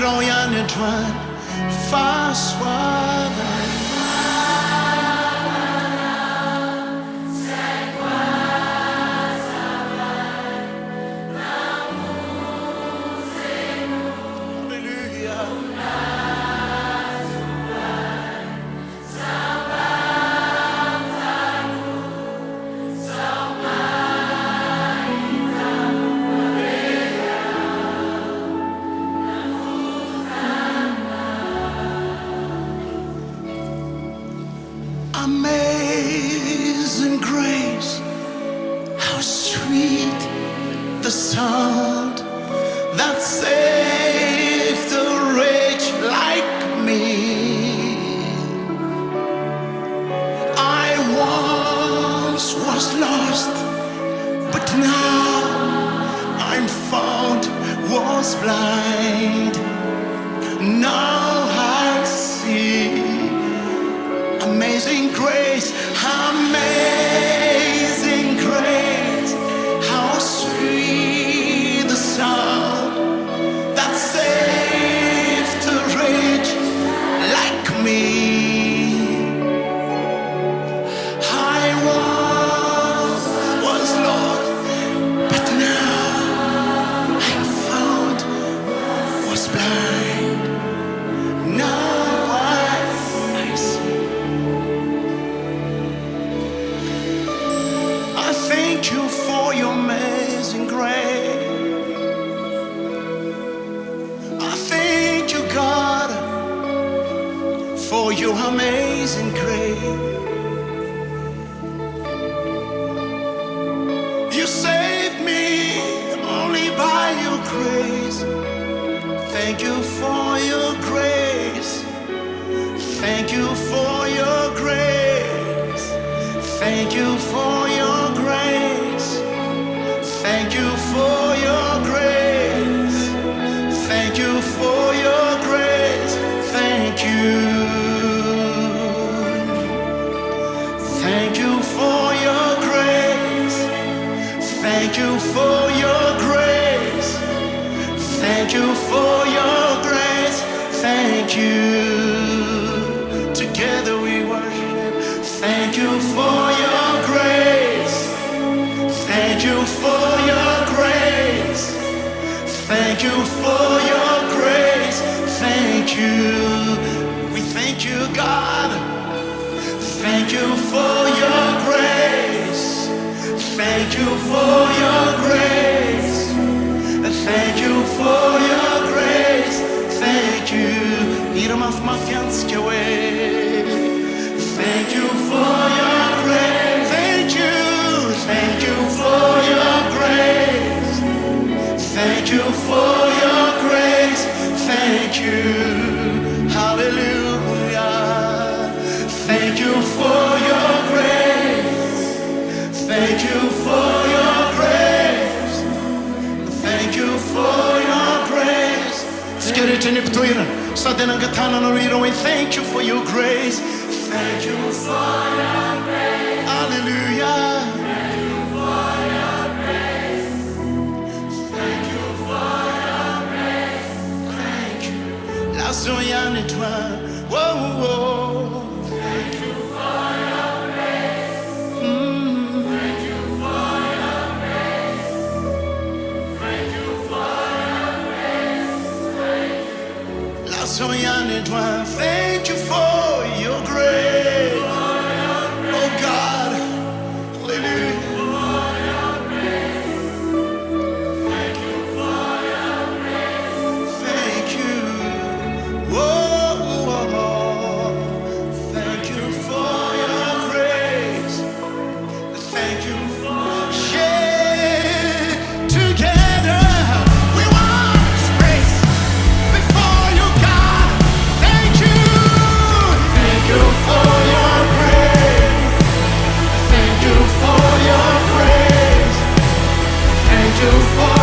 Ranjarison, Fahasoavana. Amazing grace, how sweet the sound that saved a wretch like me. I once was lost, but now I'm found, was blind, now I see. Amazing grace, amazing grace, how sweet the sound that saved a wretch like me. I once was lost, but now I'm found, was blind, now I see. Thank you for your amazing grace. I thank you, God, for your amazing grace. You saved me only by your grace. Thank you for your grace. Thank you for your grace. Thank you for your grace. Thank you for your grace. Thank you for your grace. Thank you. Thank you for your grace. Thank you for your grace. Thank you for your grace. Thank you. Together we worship. Thank you for your grace. Thank you for your grace. Thank you for your grace. Thank you. We thank you, God. Thank you for your grace. Thank you for your grace. Thank you for your grace. Thank you. Hira mafianskie way. Thank you for your grace. Thank you. Thank you for your grace. Thank you for your grace. Thank you. Hallelujah. Thank you for your grace. Thank you for your grace. Thank you for your grace. We thank you for your grace. Thank you for your grace. Hallelujah. Thank you for your grace. Thank you for your grace. Thank you. Ranjarison. Whoa, whoa. Thank you for your grace. Thank you for your grace. Thank you for your grace. Thank you. Ranjarison. Thank you for your grace. Oh God. Hallelujah. Thank you for your grace. Thank you. Whoa, whoa. Thank you for your grace. Thank you for share together. We want space before you, God. Thank you. Thank you for your grace. Thank you for your grace. Thank you for